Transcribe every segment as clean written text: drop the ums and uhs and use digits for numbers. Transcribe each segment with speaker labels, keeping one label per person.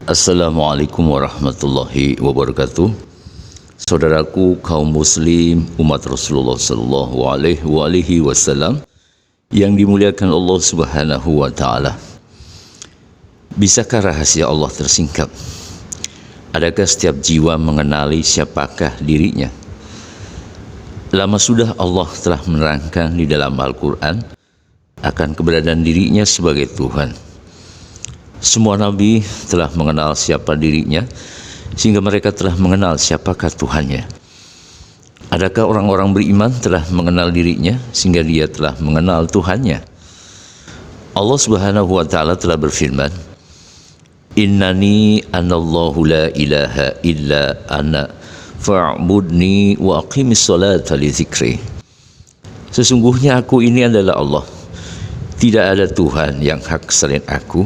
Speaker 1: Assalamualaikum warahmatullahi wabarakatuh. Saudaraku kaum muslim umat Rasulullah sallallahu alaihi wasallam yang dimuliakan Allah Subhanahu wa taala. Bisakah rahasia Allah tersingkap? Adakah setiap jiwa mengenali siapakah dirinya? Lama sudah Allah telah menerangkan di dalam Al-Quran akan keberadaan dirinya sebagai Tuhan. Semua nabi telah mengenal siapa dirinya, sehingga mereka telah mengenal siapakah Tuhannya. Adakah orang-orang beriman telah mengenal dirinya, sehingga dia telah mengenal Tuhannya? Allah Subhanahu wa ta'ala telah berfirman, Innani anallahu la ilaha illa ana fa'budni wa aqimis salata li dzikri. Sesungguhnya aku ini adalah Allah. Tidak ada Tuhan yang hak selain aku.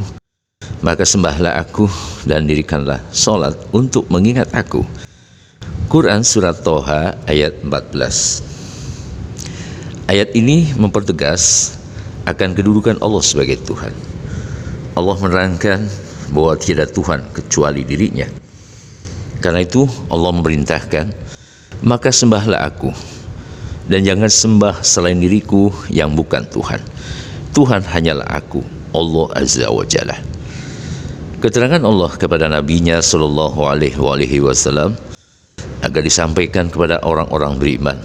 Speaker 1: Maka sembahlah aku dan dirikanlah solat untuk mengingat aku. Quran Surat Toha ayat 14. Ayat ini mempertegas akan kedudukan Allah sebagai Tuhan. Allah menerangkan bahwa tidak Tuhan kecuali dirinya. Karena itu Allah memerintahkan, maka sembahlah aku dan jangan sembah selain diriku yang bukan Tuhan. Tuhan hanyalah aku, Allah Azza wa Jalla. Keterangan Allah kepada Nabi-Nya Sallallahu Alaihi Wasallam agar disampaikan kepada orang-orang beriman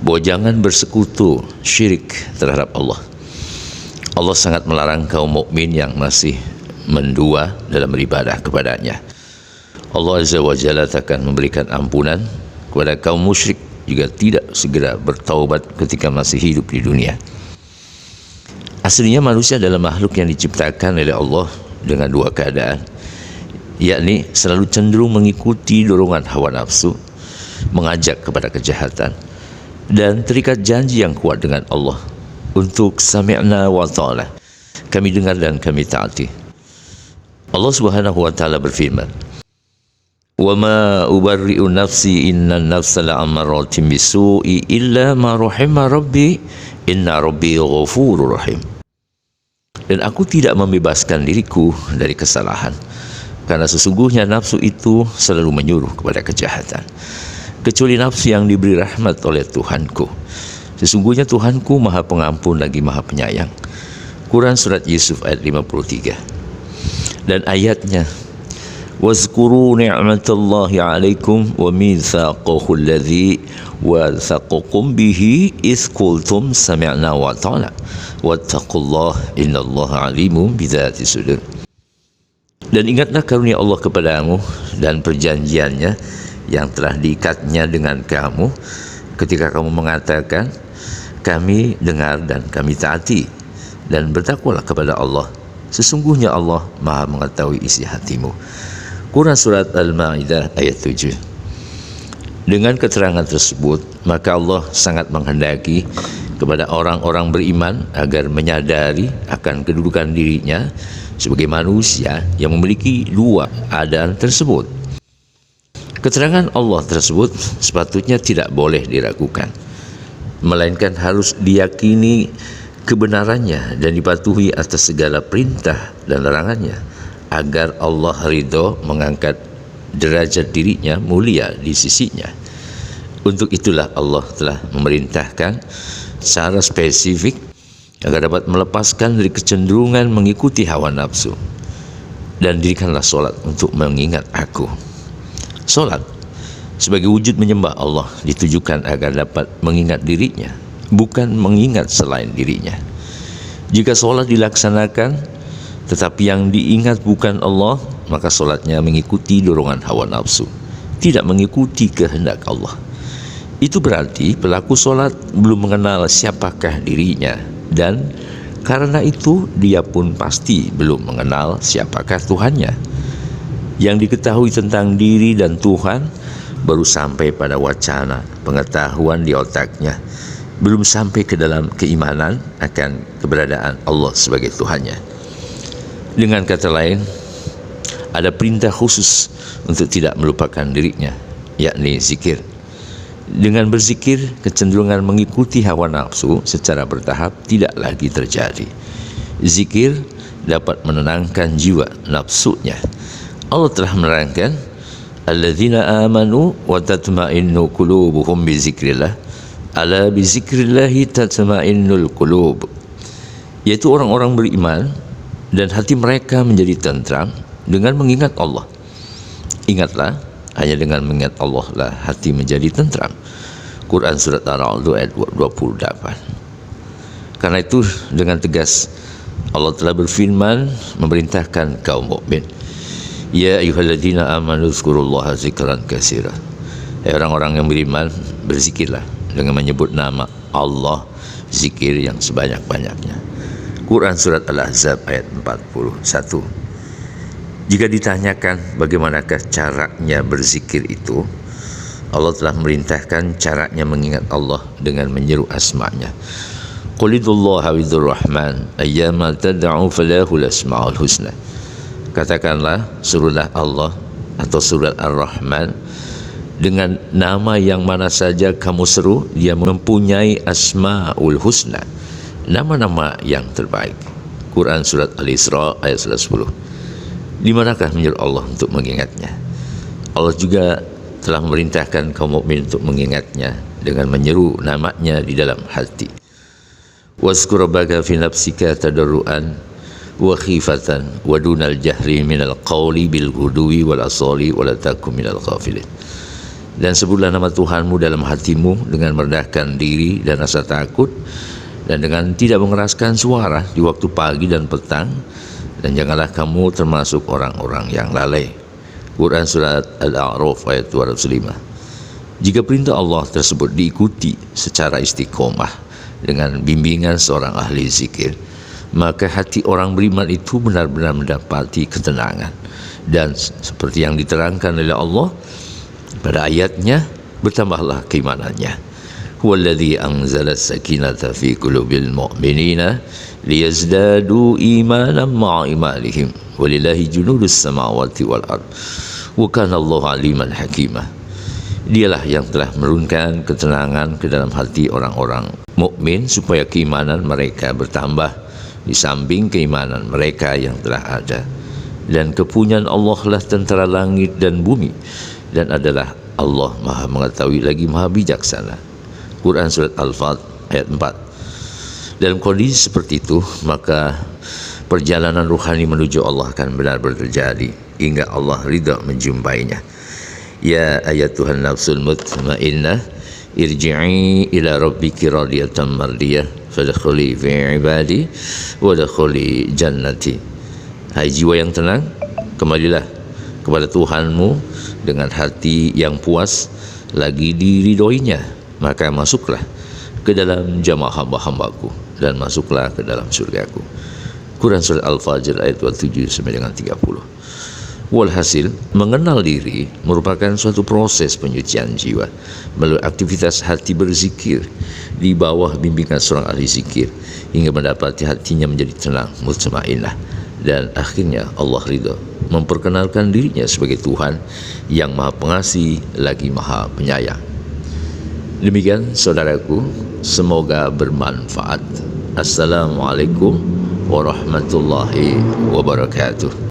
Speaker 1: bahwa jangan bersekutu syirik terhadap Allah. Allah sangat melarang kaum mukmin yang masih mendua dalam beribadah kepadanya. Allah Azza wa Jalla akan memberikan ampunan kepada kaum musyrik jika tidak segera bertaubat ketika masih hidup di dunia. Aslinya manusia adalah makhluk yang diciptakan oleh Allah dengan dua keadaan, yakni selalu cenderung mengikuti dorongan hawa nafsu, mengajak kepada kejahatan, dan terikat janji yang kuat dengan Allah untuk sami'na wa ta'ala, kami dengar dan kami taati. Allah Subhanahu wa ta'ala berfirman, wa ma ubarri'u nafsi innan nafsa la'amaratin bisu'i illa ma rahima rabbi inna rabbi ghafurur rahim. Dan aku tidak membebaskan diriku dari kesalahan, karena sesungguhnya nafsu itu selalu menyuruh kepada kejahatan, kecuali nafsu yang diberi rahmat oleh Tuhanku. Sesungguhnya Tuhanku Maha Pengampun lagi Maha Penyayang. Quran Surat Yusuf ayat 53. Dan ayatnya, wazkuru ni'matallahi alaikum wa mitsaqahu alladzi wathaqakum bihi idz qultum sami'na wa ta'ala wattaqullaha innallaha alimun bidzati sudur. Dan ingatlah karunia Allah kepadamu dan perjanjiannya yang telah diikatnya dengan kamu ketika kamu mengatakan kami dengar dan kami taati, dan bertakwalah kepada Allah. Sesungguhnya Allah Maha mengetahui isi hatimu. Quran Surat Al-Ma'idah ayat 7. Dengan keterangan tersebut, maka Allah sangat menghendaki kepada orang-orang beriman agar menyadari akan kedudukan dirinya sebagai manusia yang memiliki dua keadaan tersebut. Keterangan Allah tersebut sepatutnya tidak boleh diragukan, melainkan harus diyakini kebenarannya dan dipatuhi atas segala perintah dan larangannya, agar Allah ridho mengangkat derajat dirinya mulia di sisinya. Untuk itulah Allah telah memerintahkan secara spesifik agar dapat melepaskan dari kecenderungan mengikuti hawa nafsu, dan dirikanlah solat untuk mengingat aku. Solat sebagai wujud menyembah Allah ditujukan agar dapat mengingat dirinya, bukan mengingat selain dirinya. Jika solat dilaksanakan tetapi yang diingat bukan Allah, maka solatnya mengikuti dorongan hawa nafsu, tidak mengikuti kehendak Allah. Itu berarti pelaku solat belum mengenal siapakah dirinya, dan karena itu dia pun pasti belum mengenal siapakah Tuhannya. Yang diketahui tentang diri dan Tuhan baru sampai pada wacana pengetahuan di otaknya, belum sampai ke dalam keimanan akan keberadaan Allah sebagai Tuhannya. Dengan kata lain, ada perintah khusus untuk tidak melupakan dirinya, yakni zikir. Dengan berzikir, kecenderungan mengikuti hawa nafsu secara bertahap tidak lagi terjadi. Zikir dapat menenangkan jiwa nafsunya. Allah telah menerangkan, alladzina amanu wa tatma'innu qulubuhum bi zikrillah, ala bi zikrillahi tatma'innul qulub, yaitu orang-orang beriman dan hati mereka menjadi tentram dengan mengingat Allah. Ingatlah, hanya dengan mengingat Allah lah hati menjadi tentram. Quran surat Ar-Ra'd ayat 28. Karena itu dengan tegas Allah telah berfirman memerintahkan kaum mukmin, ya ayyuhalladzina amanu dzkurullaha dzikran katsira. Hai orang-orang yang beriman, berzikirlah dengan menyebut nama Allah, zikir yang sebanyak-banyaknya. Quran surat Al-Ahzab ayat 41. Jika ditanyakan bagaimanakah caranya berzikir itu, Allah telah memerintahkan caranya mengingat Allah dengan menyeru asma-Nya. Qulidullaha widzurrahman ayyama tad'u falahul asmaul husna. Katakanlah, suruhlah Allah atau surat Ar-Rahman, dengan nama yang mana saja kamu seru, dia mempunyai asmaul husna, nama-nama yang terbaik. Quran surat Al-Isra ayat 10. Di manakah menyeru Allah untuk mengingatnya? Allah juga telah memerintahkan kaum mukmin untuk mengingatnya dengan menyeru namanya di dalam hati. Wazkur rabbaka fi nafsika tadarruan wa khifatan wa dunal jahri minal qawli bil ghudwi wal asali wa la takum minal ghafilin. Dan sebutlah nama Tuhanmu dalam hatimu dengan merendahkan diri dan rasa takut, dan dengan tidak mengeraskan suara di waktu pagi dan petang, dan janganlah kamu termasuk orang-orang yang lalai. Quran surat Al-A'raf ayat 205. Jika perintah Allah tersebut diikuti secara istiqomah dengan bimbingan seorang ahli zikir, maka hati orang beriman itu benar-benar mendapati ketenangan. Dan seperti yang diterangkan oleh Allah pada ayatnya, bertambahlah keimanannya. Huwallazi anzala as-sakinata fi qulubil mu'minina liyazdadu imanan ma'a imanihim walillahi junudus samawati wal ard wa kana Allahu aliman hakimah. Dialah yang telah menurunkan ketenangan ke dalam hati orang-orang mukmin supaya keimanan mereka bertambah di samping keimanan mereka yang telah ada. Dan kepunyaan Allah lah tentara langit dan bumi, dan adalah Allah Maha mengetahui lagi Maha bijaksana. Quran surat Al-Fat ayat 4. Dalam kondisi seperti itu, maka perjalanan ruhani menuju Allah akan benar-benar terjadi hingga Allah ridha menjumpainya. Ya ayatuhan nafsul mutmainnah, irji'i ila rabbiki radiyatan mardiyah fadkhuli fi ibadi wadkhuli jannati. Hai jiwa yang tenang, kembalilah kepada Tuhanmu dengan hati yang puas lagi diridhoinya, maka masuklah ke dalam jamaah hamba-hambaku dan masuklah ke dalam surgaku. Quran surat Al-Fajr ayat 27 sampai dengan 30. Walhasil, mengenal diri merupakan suatu proses penyucian jiwa melalui aktivitas hati berzikir di bawah bimbingan seorang ahli zikir hingga mendapati hatinya menjadi tenang, mutmainnah, dan akhirnya Allah ridha memperkenalkan dirinya sebagai Tuhan yang Maha Pengasih lagi Maha Penyayang. Demikian saudaraku, semoga bermanfaat. Assalamualaikum warahmatullahi wabarakatuh.